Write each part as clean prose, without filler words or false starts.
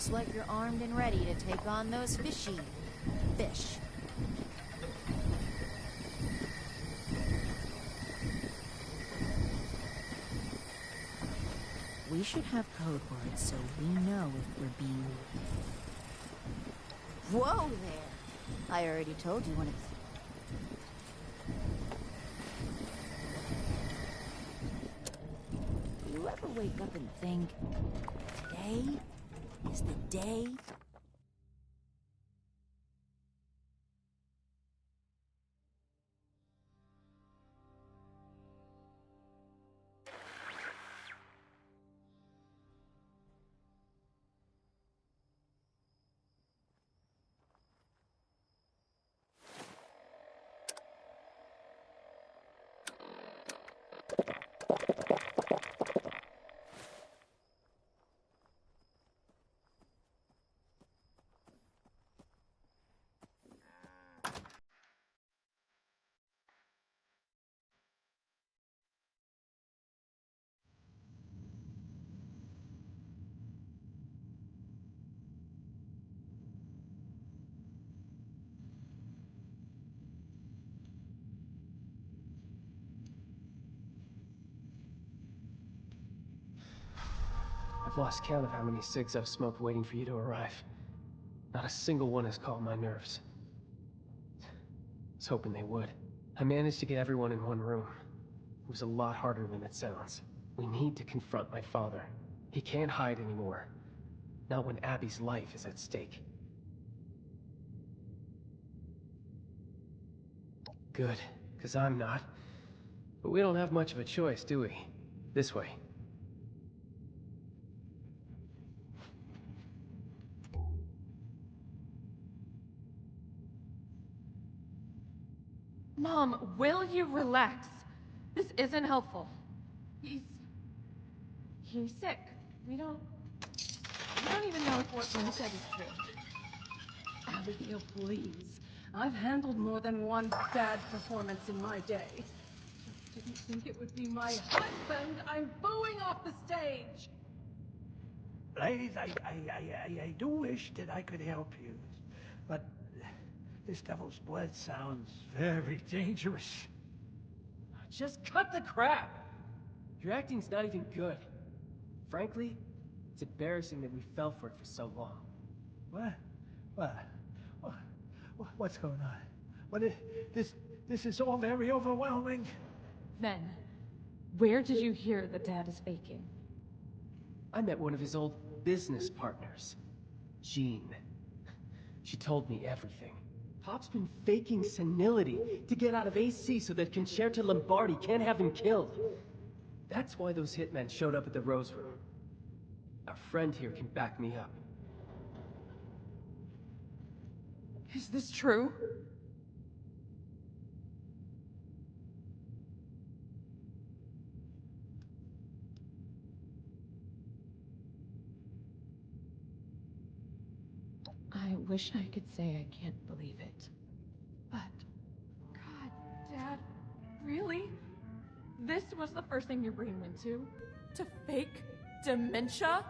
Looks like you're armed and ready to take on those fish. We should have code words so we know if we're being... Whoa there! I already told you when it's... Do you ever wake up and think, today is the day? I've lost count of how many cigs I've smoked waiting for you to arrive. Not a single one has calmed my nerves. I was hoping they would. I managed to get everyone in one room. It was a lot harder than it sounds. We need to confront my father. He can't hide anymore. Not when Abbie's life is at stake. Good, because I'm not. But we don't have much of a choice, do we? This way. Mom, will you relax? This isn't helpful. He's sick. We don't even know if what Lynn said is true. Abigail, please. I've handled more than one bad performance in my day. Just didn't think it would be my husband. I'm booing off the stage. Ladies, I do wish that I could help you, but this devil's blood sounds very dangerous. Just cut the crap! Your acting's not even good. Frankly, it's embarrassing that we fell for it for so long. What's going on? This is all very overwhelming. Then, where did you hear that Dad is faking? I met one of his old business partners, Jean. She told me everything. Pop's been faking senility to get out of AC so that Concerta Lombardi can't have him killed. That's why those hitmen showed up at the Rose Room. Our friend here can back me up. Is this true? I wish I could say I can't believe it. But, God, Dad, really? This was the first thing you're bringing him to? To fake dementia?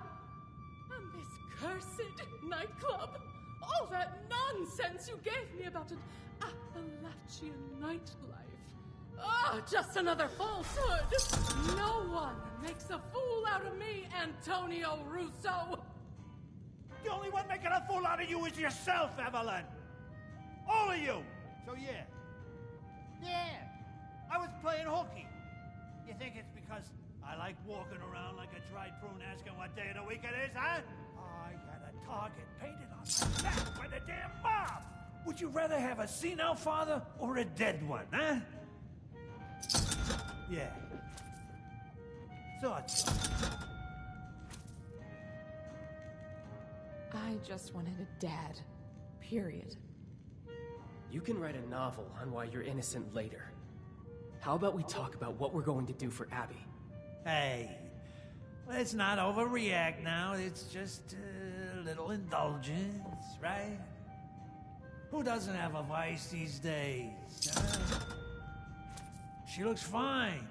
And this cursed nightclub? All that nonsense you gave me about an Appalachian nightlife. Ah, just another falsehood! No one makes a fool out of me, Antonio Russo! The only one making a fool out of you is yourself, Evelyn! All of you! So yeah, I was playing hooky. You think it's because I like walking around like a dried prune asking what day of the week it is, huh? I got a target painted on my back by the damn mob! Would you rather have a senile father or a dead one, huh? Yeah. Thought so. I just wanted a dad. Period. You can write a novel on why you're innocent later. How about we talk about what we're going to do for Abbie? Hey, let's not overreact now. It's just a little indulgence, right? Who doesn't have a vice these days, huh? She looks fine.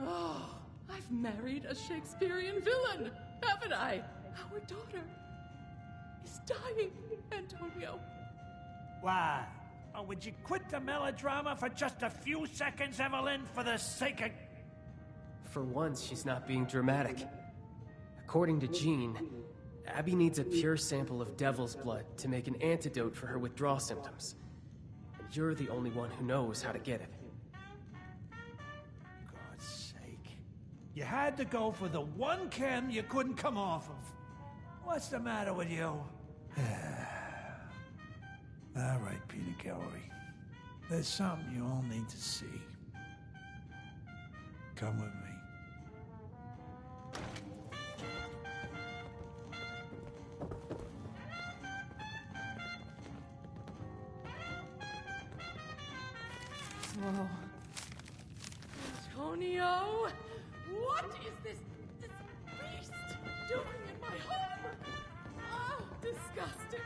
Oh, I've married a Shakespearean villain, haven't I? Our daughter is dying, Antonio. Why? Oh, would you quit the melodrama for just a few seconds, Evelyn, for the sake of... For once, she's not being dramatic. According to Jean, Abbie needs a pure sample of devil's blood to make an antidote for her withdrawal symptoms. And you're the only one who knows how to get it. God's sake. You had to go for the one chem you couldn't come off of. What's the matter with you? All right, Peter Gallery. There's something you all need to see. Come with me. Whoa. Antonio! What is this beast doing in my home? Oh, disgusting.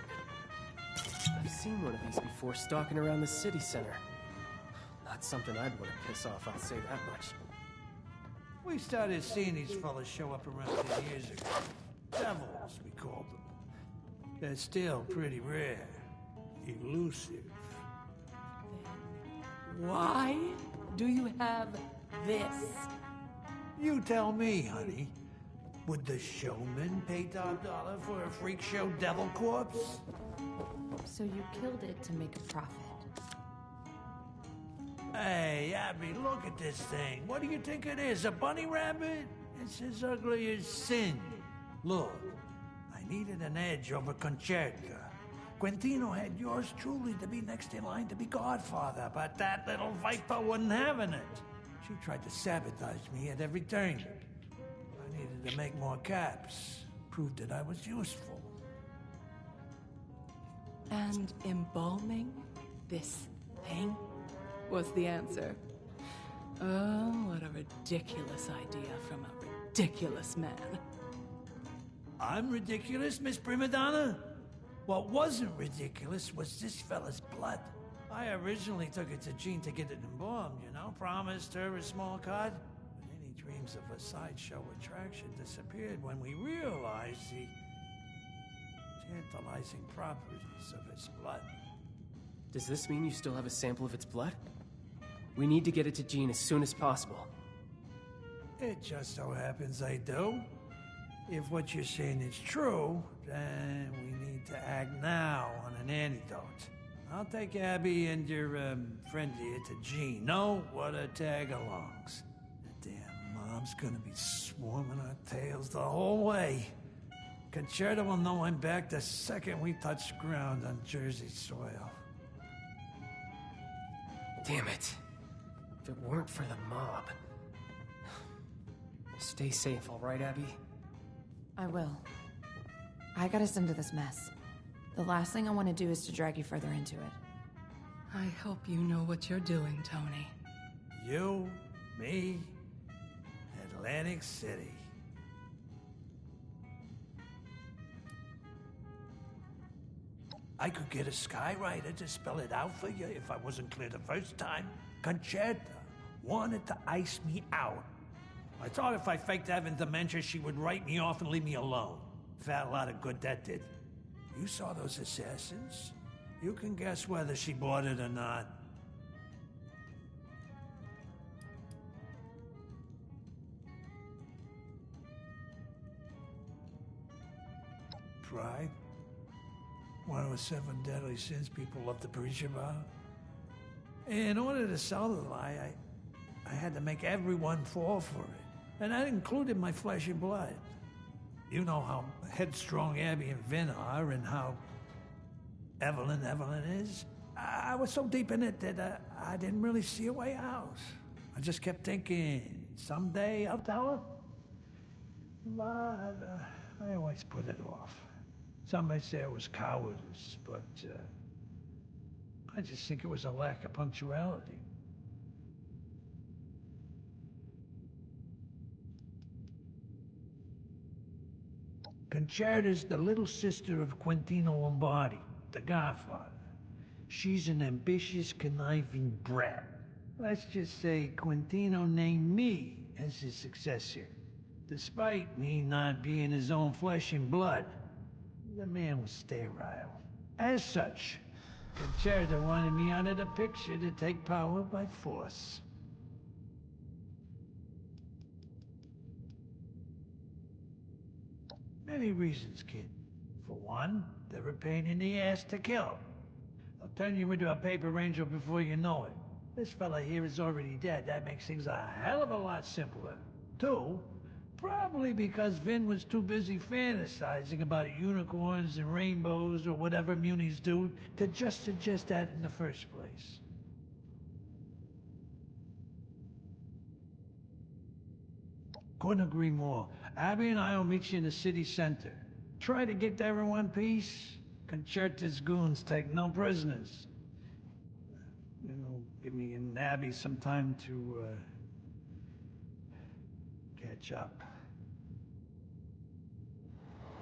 I've seen one of these before stalking around the city center. Not something I'd want to piss off, I'll say that much. We started seeing these fellas show up around 10 years ago. Devils, we called them. They're still pretty rare. Elusive. Why do you have this? You tell me, honey. Would the showman pay top dollar for a freak show devil corpse? So you killed it to make a profit. Hey, Abbie, look at this thing. What do you think it is, a bunny rabbit? It's as ugly as sin. Look, I needed an edge over Concerta. Quintino had yours truly to be next in line to be godfather, but that little viper wasn't having it. She tried to sabotage me at every turn. I needed to make more caps, prove that I was useful. And embalming this thing was the answer. Oh, what a ridiculous idea from a ridiculous man. I'm ridiculous, Miss Primadonna? What wasn't ridiculous was this fella's blood. I originally took it to Jean to get it embalmed, you know, promised her a small cut. But any dreams of a sideshow attraction disappeared when we realized the tantalizing properties of its blood. Does this mean you still have a sample of its blood? We need to get it to Jean as soon as possible. It just so happens I do. If what you're saying is true, then we need to act now on an antidote. I'll take Abbie and your friend here to Jean. No water tag-alongs. The damn mob's gonna be swarming our tails the whole way. Concerta will know I'm back the second we touch ground on Jersey soil. Damn it. If it weren't for the mob. Stay safe, all right, Abbie? I will. I got us into this mess. The last thing I want to do is to drag you further into it. I hope you know what you're doing, Tony. You, me, Atlantic City. I could get a skywriter to spell it out for you if I wasn't clear the first time. Concerta wanted to ice me out. I thought if I faked having dementia, she would write me off and leave me alone. Fat lot of good that did. You saw those assassins? You can guess whether she bought it or not. Pride? One of the 7 deadly sins people love to preach about. In order to sell the lie, I had to make everyone fall for it. And that included my flesh and blood. You know how headstrong Abbie and Vin are and how Evelyn is. I was so deep in it that I didn't really see a way out. I just kept thinking, someday I'll tell her. But I always put it off. Some may say it was cowardice, but I just think it was a lack of punctuality. Concerta's the little sister of Quintino Lombardi, the godfather. She's an ambitious, conniving brat. Let's just say Quintino named me as his successor, despite me not being his own flesh and blood. The man was sterile. As such, Concerta wanted me out of the picture to take power by force. Many reasons, kid. For one, they're a pain in the ass to kill. They'll turn you into a paper ranger before you know it. This fella here is already dead. That makes things a hell of a lot simpler. Two, probably because Vin was too busy fantasizing about unicorns and rainbows or whatever munis do to just suggest that in the first place. Couldn't agree more. Abbie and I will meet you in the city center. Try to get there in one piece. Concerta's goons take no prisoners. You know, give me and Abbie some time to, catch up.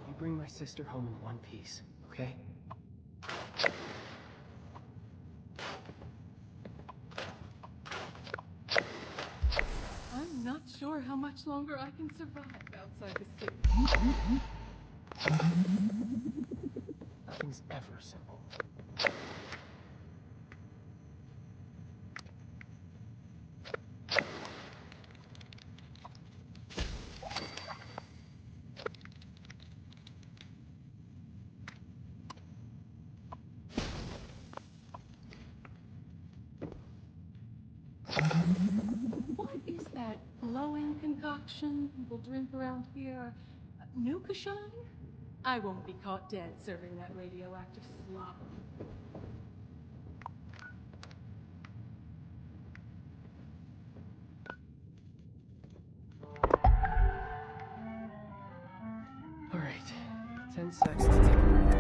You bring my sister home in one piece, okay? I'm not sure how much longer I can survive outside the city. Nothing's ever simple. What is that glowing concoction people drink around here? Nuka-shine? I won't be caught dead serving that radioactive slop. All right, 10 seconds.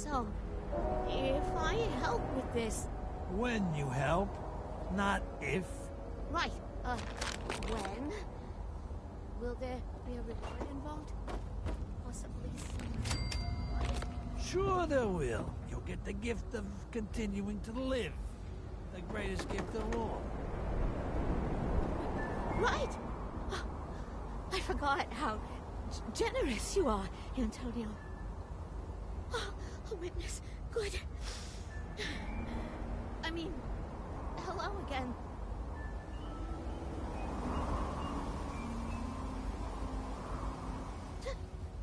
So, if I help with this... When you help, not if. Right, when? Will there be a reward involved? Possibly some... Sure there will. You'll get the gift of continuing to live. The greatest gift of all. Right! Oh, I forgot how generous you are, Antonio. Oh, a witness. Good. I mean, hello again.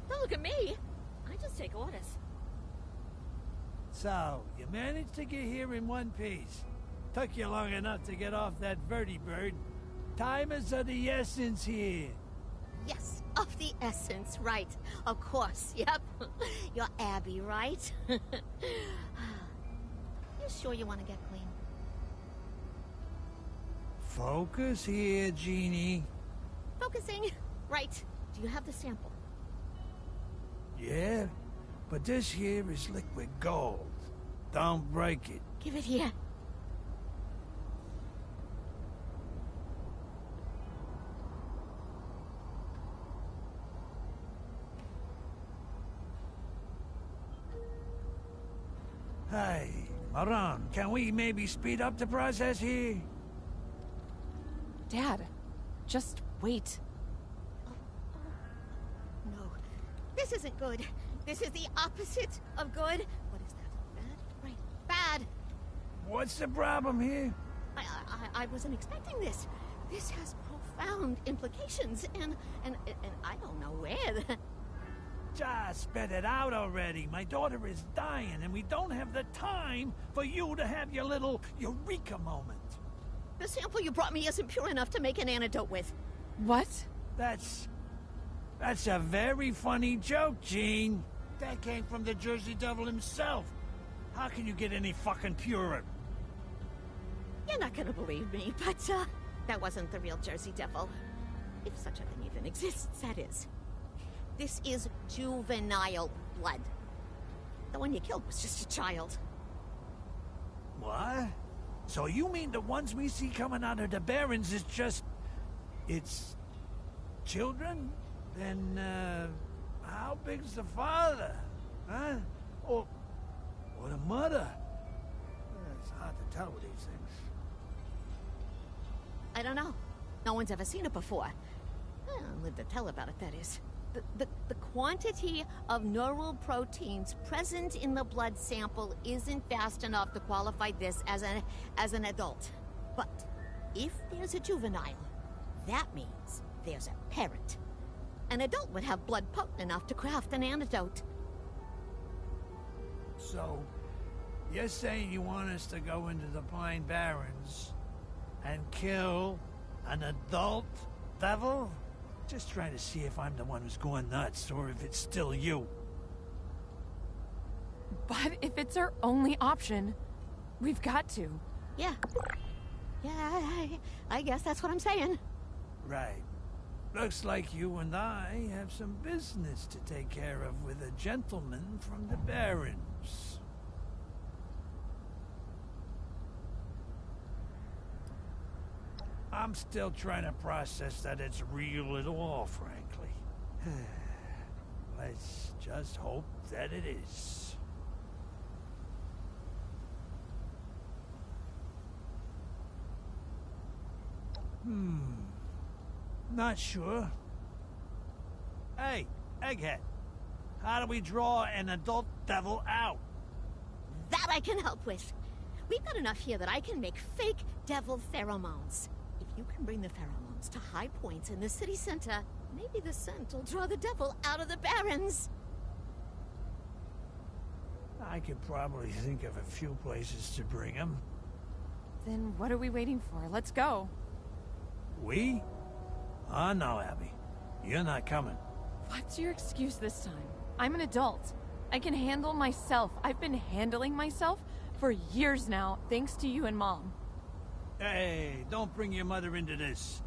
Don't look at me. I just take orders. So, you managed to get here in one piece. Took you long enough to get off that vertibird. Time is of the essence here. Yes, of the essence, right. Of course, yep. You're Abbie, right? You sure you want to get clean? Focus here, Jeannie. Focusing. Right. Do you have the sample? Yeah, but this here is liquid gold. Don't break it. Give it here. Hey, Maran, can we maybe speed up the process here? Dad, just wait. No, this isn't good. This is the opposite of good. What is that? Bad? Right. Bad. What's the problem here? I wasn't expecting this. This has profound implications, and I don't know where. Just spit it out already. My daughter is dying, and we don't have the time for you to have your little eureka moment. The sample you brought me isn't pure enough to make an antidote with. What? That's a very funny joke, Gene. That came from the Jersey Devil himself. How can you get any fucking purer? You're not gonna believe me, but, that wasn't the real Jersey Devil. If such a thing even exists, that is. This is juvenile blood. The one you killed was just a child. What? So you mean the ones we see coming out of the Barrens is just... it's... children? Then, how big's the father? Huh? Or the mother? It's hard to tell with these things. I don't know. No one's ever seen it before. Lived to tell about it, that is. The quantity of neural proteins present in the blood sample isn't fast enough to qualify this as an adult. But if there's a juvenile, that means there's a parent. An adult would have blood potent enough to craft an antidote. So, you're saying you want us to go into the Pine Barrens and kill an adult devil? Just trying to see if I'm the one who's going nuts, or if it's still you. But if it's our only option, we've got to. Yeah. Yeah, I guess that's what I'm saying. Right. Looks like you and I have some business to take care of with a gentleman from the Barrens. I'm still trying to process that it's real at all, frankly. Let's just hope that it is. Not sure. Hey, Egghead. How do we draw an adult devil out? That I can help with. We've got enough here that I can make fake devil pheromones. If you can bring the pheromones to high points in the city center, maybe the scent will draw the devil out of the Barrens. I could probably think of a few places to bring him. Then what are we waiting for? Let's go. We? Oh, no, Abbie. You're not coming. What's your excuse this time? I'm an adult. I can handle myself. I've been handling myself for years now, thanks to you and Mom. Hey, don't bring your mother into this.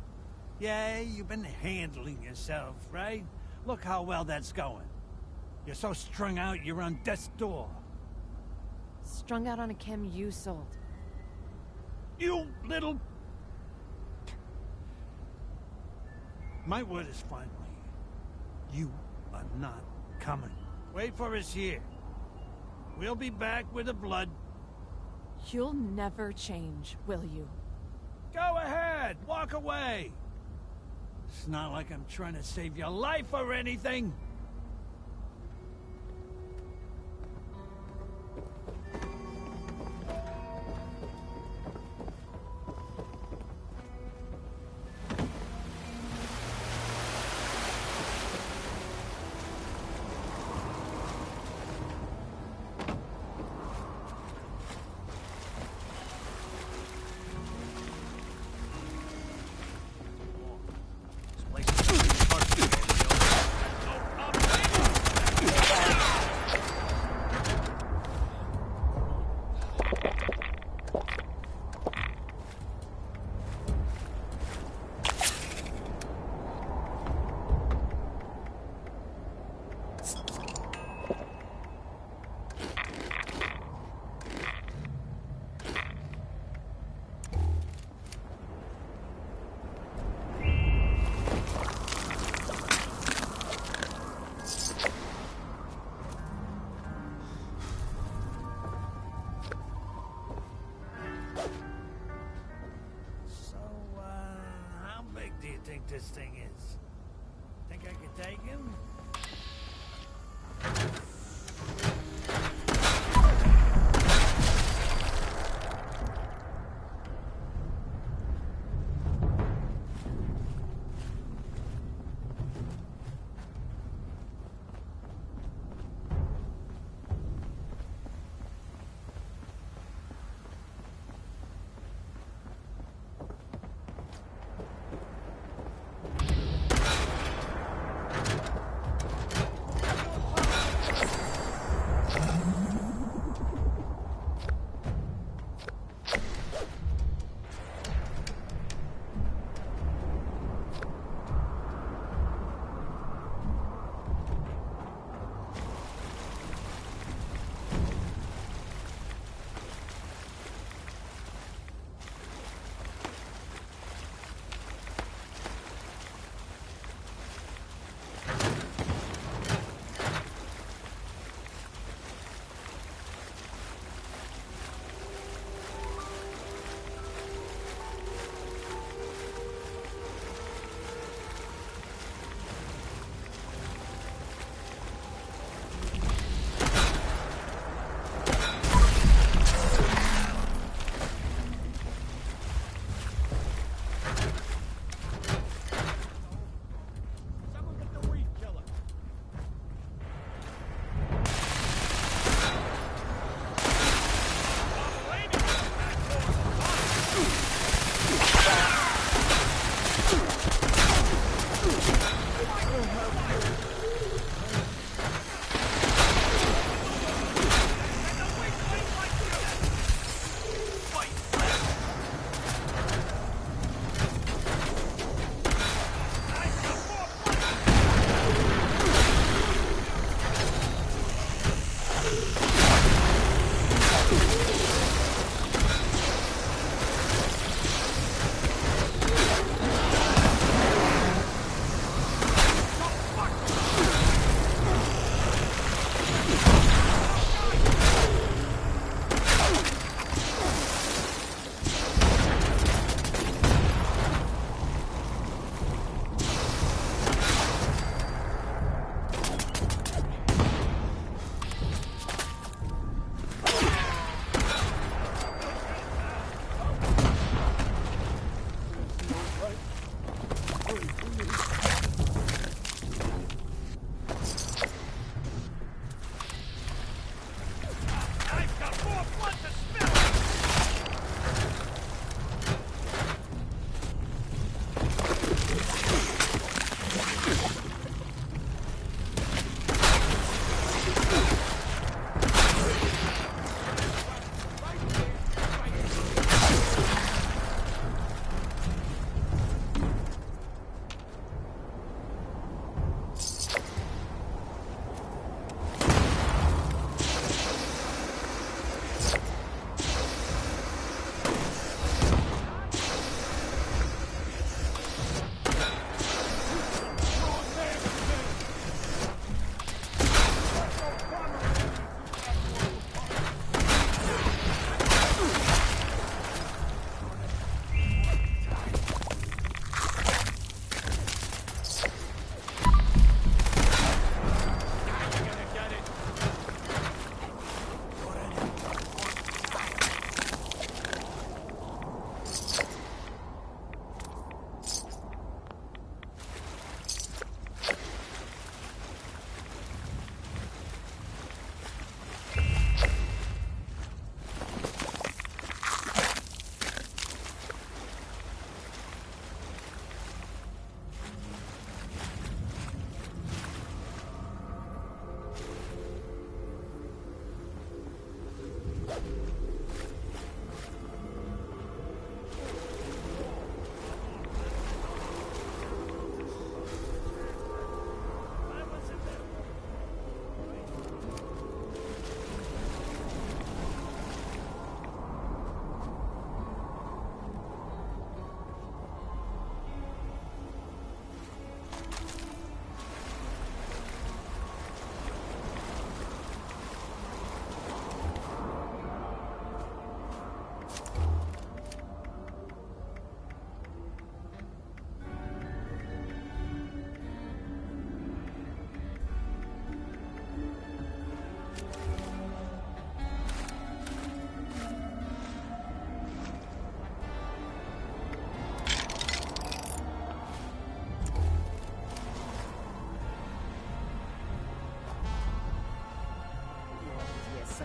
Yeah, you've been handling yourself, right? Look how well that's going. You're so strung out, you're on death's door. strung out on a chem you sold. You little... My word is finally, you are not coming. Wait for us here. We'll be back with the blood. You'll never change, will you? Go ahead, walk away. It's not like I'm trying to save your life or anything. This thing is. Think I could take him?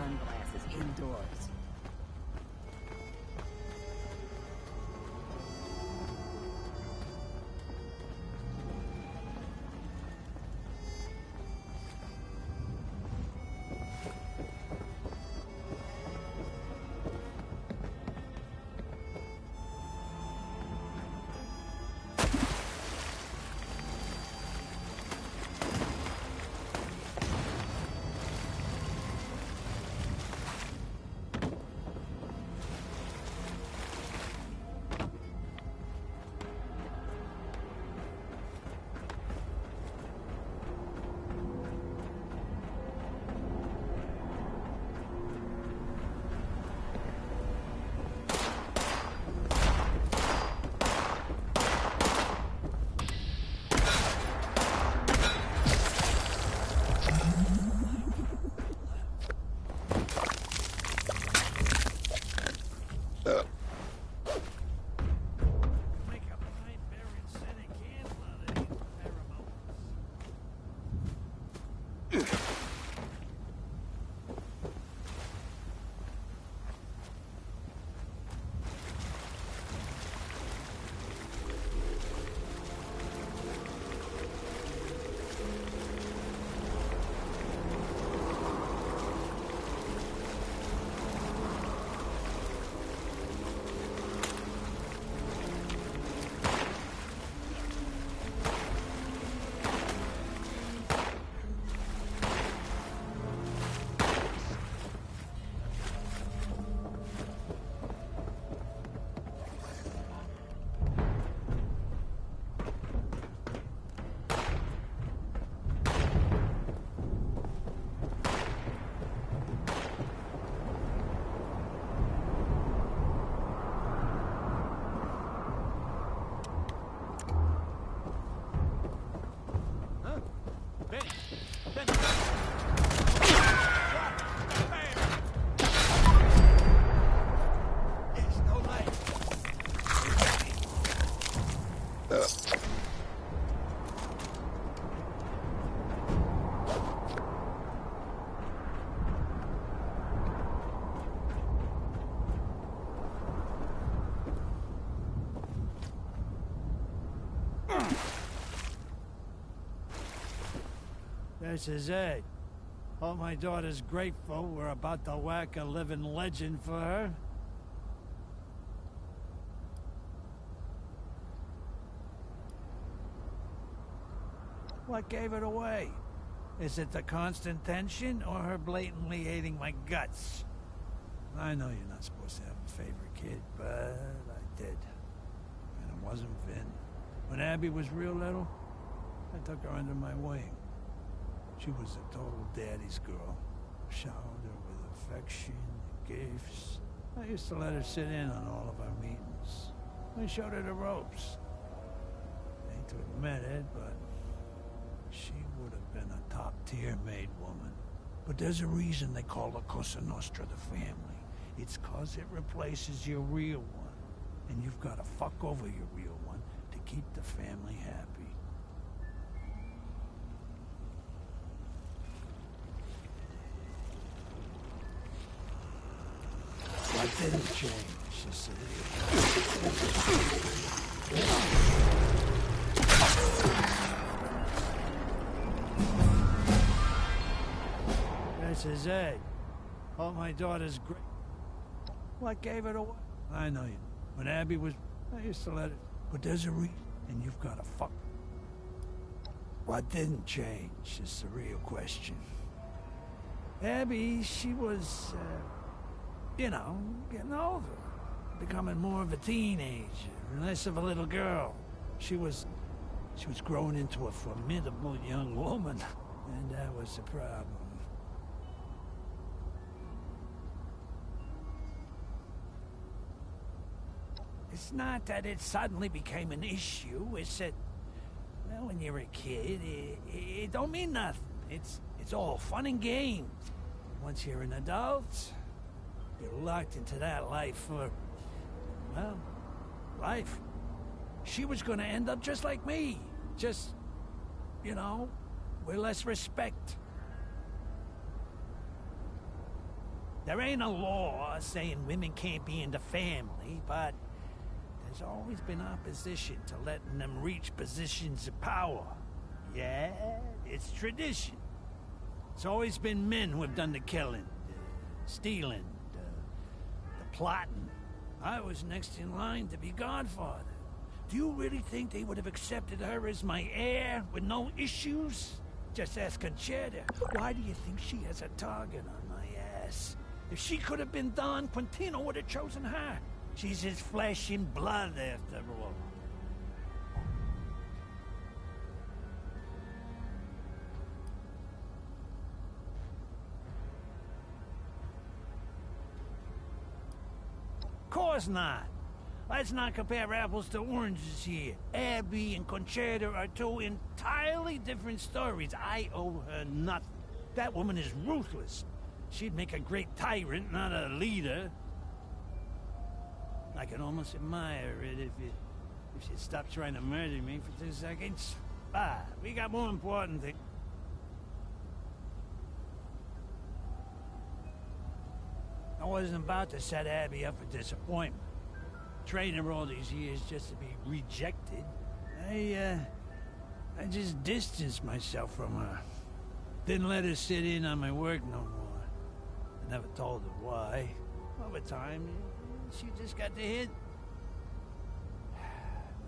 sunglasses indoors. This is it. Hope my daughter's grateful we're about to whack a living legend for her. What gave it away? Is it the constant tension or her blatantly hating my guts? I know you're not supposed to have a favorite kid, but I did. And it wasn't Vin. When Abbie was real little, I took her under my wing. She was a total daddy's girl. Showered her with affection and gifts. I used to let her sit in on all of our meetings. I showed her the ropes. I hate to admit it, but she would have been a top-tier maid woman. But there's a reason they call the Cosa Nostra the family. It's 'cause it replaces your real one. And you've got to fuck over your real one to keep the family happy. What didn't change, you see? This is it. Hope my daughter's great. What gave it away? I know you. When Abbie was... I used to let it... But there's a reason, and you've got to fuck... What didn't change is the real question. Abbie, she was... you know, getting older. Becoming more of a teenager, less of a little girl. She was growing into a formidable young woman, and that was the problem. It's not that it suddenly became an issue, it's that, well, when you're a kid, it don't mean nothing. It's all fun and games. Once you're an adult, you're locked into that life for, well, life. She was gonna end up just like me. Just, you know, with less respect. There ain't a law saying women can't be in the family, but there's always been opposition to letting them reach positions of power. Yeah, it's tradition. It's always been men who have done the killing, stealing, the plotting. I was next in line to be godfather. Do you really think they would have accepted her as my heir with no issues? Just ask Conchetta. Why do you think she has a target on my ass? If she could have been Don, Quintino would have chosen her. She's his flesh and blood, after all. Course not. Let's not compare apples to oranges here. Abbie and Conchetta are two entirely different stories. I owe her nothing. That woman is ruthless. She'd make a great tyrant, not a leader. I can almost admire it if she'd stop trying to murder me for 2 seconds. We got more important things. I wasn't about to set Abbie up for disappointment. Trained her all these years just to be rejected. I just distanced myself from her. Didn't let her sit in on my work no more. I never told her why. Over time, she just got the hint.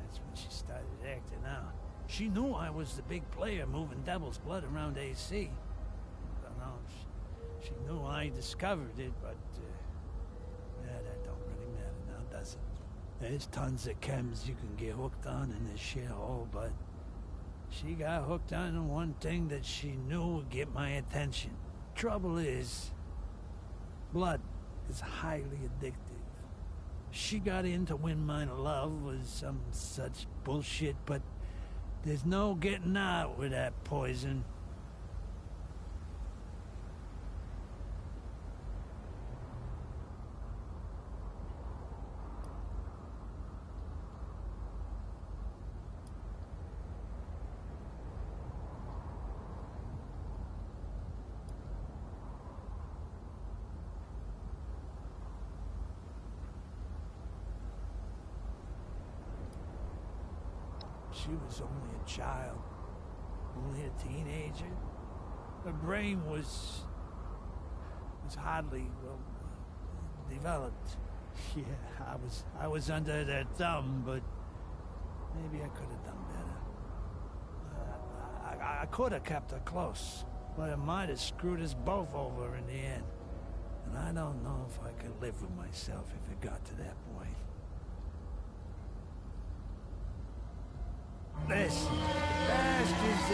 That's when she started acting out. She knew I was the big player moving devil's blood around AC. I don't know, she knew I discovered it, but that don't really matter now, does it? There's tons of chems you can get hooked on in this shithole, but she got hooked on one thing that she knew would get my attention. Trouble is, blood is highly addictive. She got in to win my love with some such bullshit, but there's no getting out with that poison. She was only a child, only a teenager. Her brain was hardly, well, developed. Yeah, I was under their thumb, but maybe I could have done better. I could have kept her close, but it might have screwed us both over in the end. And I don't know if I could live with myself if it got to that point. This bastards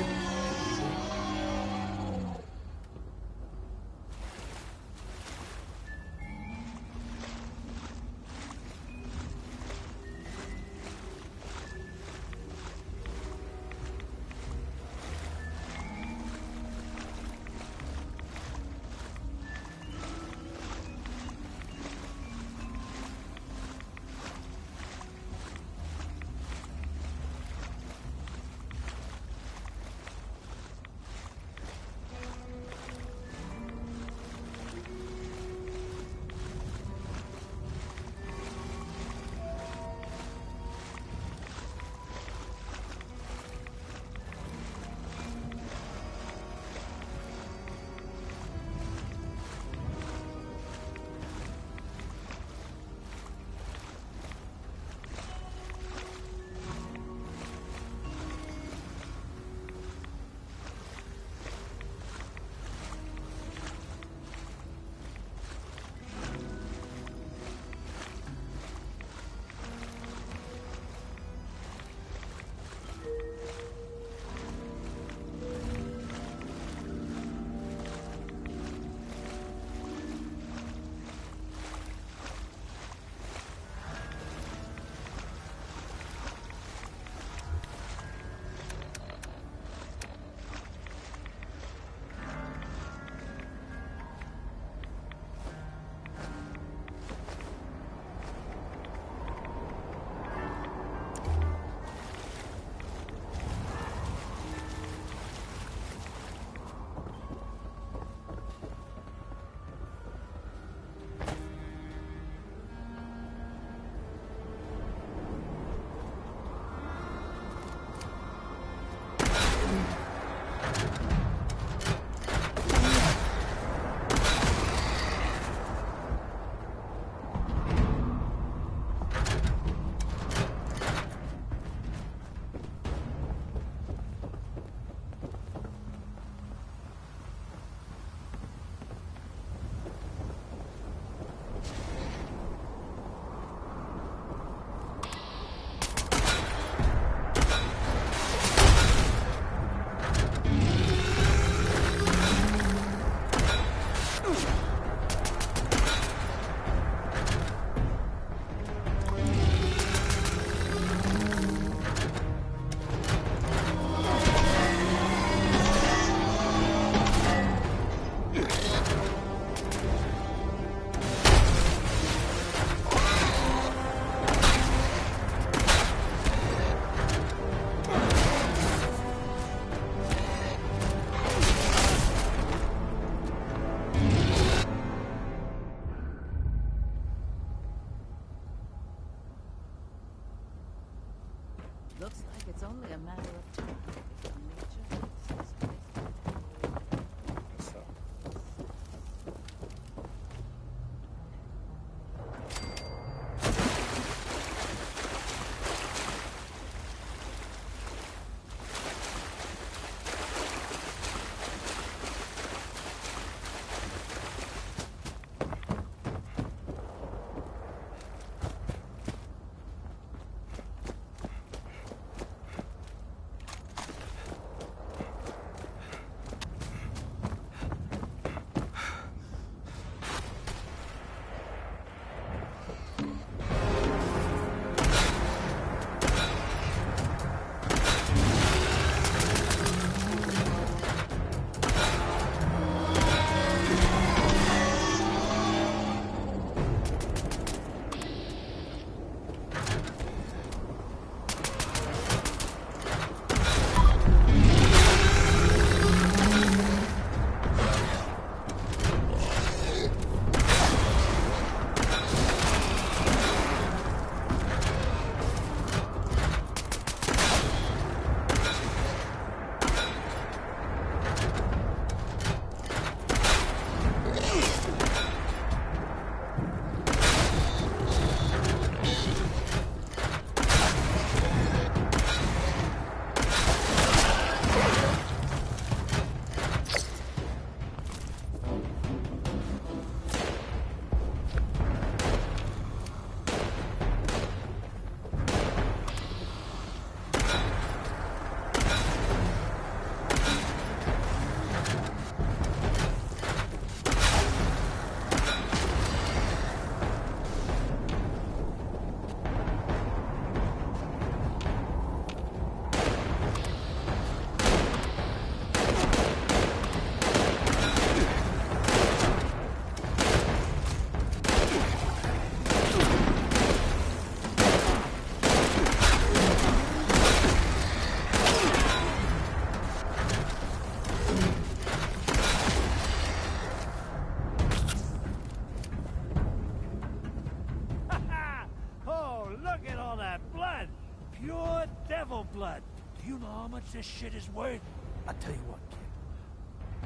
this shit is worth? I'll tell you what, kid.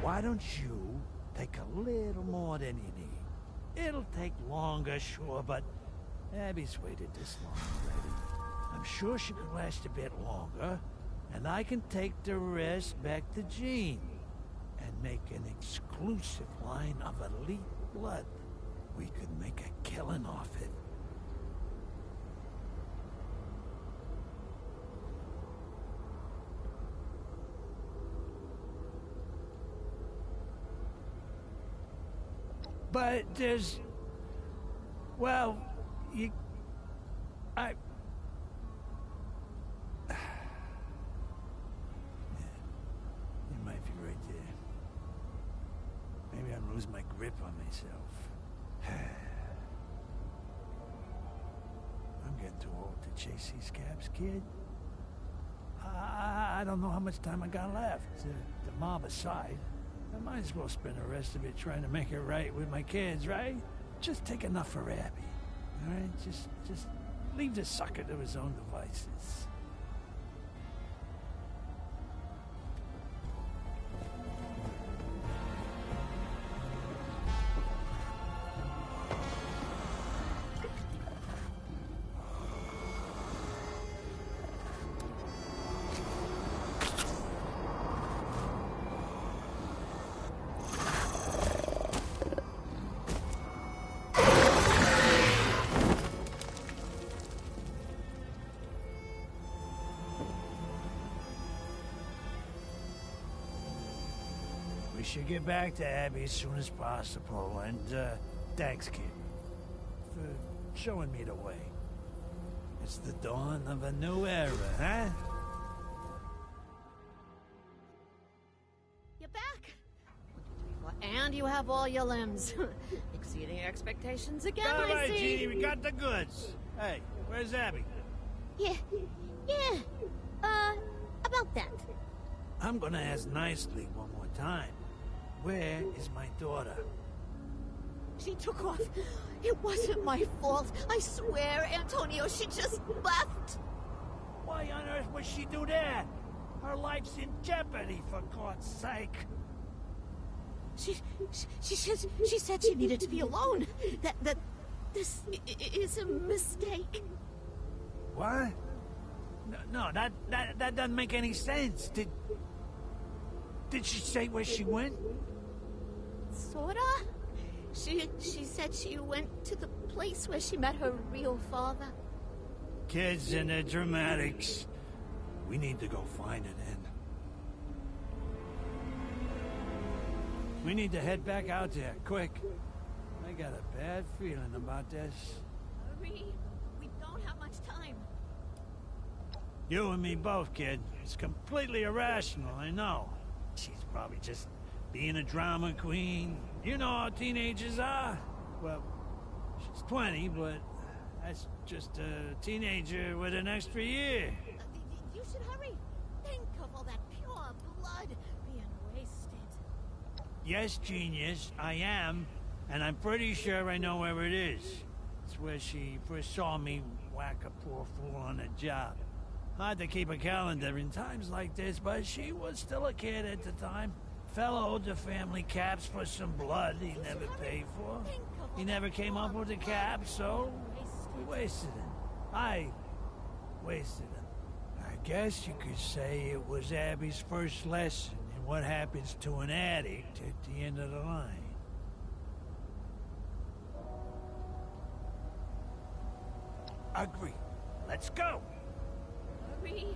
Why don't you take a little more than you need? It'll take longer, sure, but Abbie's waited this long already. I'm sure she could last a bit longer, and I can take the rest back to Jean and make an exclusive line of elite blood. We could make a killing off it. But there's... well, you... yeah, you might be right there. Maybe I'm losing my grip on myself. I'm getting too old to chase these scabs, kid. I don't know how much time I got left. The mob aside, I might as well spend the rest of it trying to make it right with my kids, right? Just take enough for Abbie, all right? Just leave the sucker to his own devices. We should get back to Abbie as soon as possible, and, thanks, kid, for showing me the way. It's the dawn of a new era, huh? You're back! 1, 2, 3, 4, and you have all your limbs. Exceeding expectations again, All I right, see. Jeannie, we got the goods. Hey, where's Abbie? Yeah, about that. I'm gonna ask nicely one more time. Where is my daughter? She took off. It wasn't my fault. I swear, Antonio, she just left. Why on earth would she do that? Her life's in jeopardy, for God's sake. She said she needed to be alone. That this is a mistake. What? No, that doesn't make any sense. Did she say where she went? Sorta. She said she went to the place where she met her real father. Kids and their dramatics. We need to go find her then. We need to head back out there, quick. I got a bad feeling about this. Hurry. We don't have much time. You and me both, kid. It's completely irrational, I know. She's probably just being a drama queen. You know how teenagers are. Well, she's 20, but that's just a teenager with an extra year. You should hurry. Think of all that pure blood being wasted. Yes, genius, I am. And I'm pretty sure I know where it is. It's where she first saw me whack a poor fool on a job. Hard to keep a calendar in times like this, but she was still a kid at the time. Fella owed the family caps for some blood he never paid for. He never came up with the cap, so we wasted him. I wasted him. I guess you could say it was Abbie's first lesson in what happens to an addict at the end of the line. Agree. Let's go. Hurry.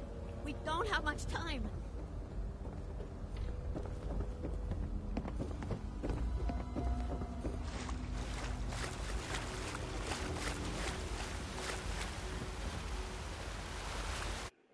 We don't have much time.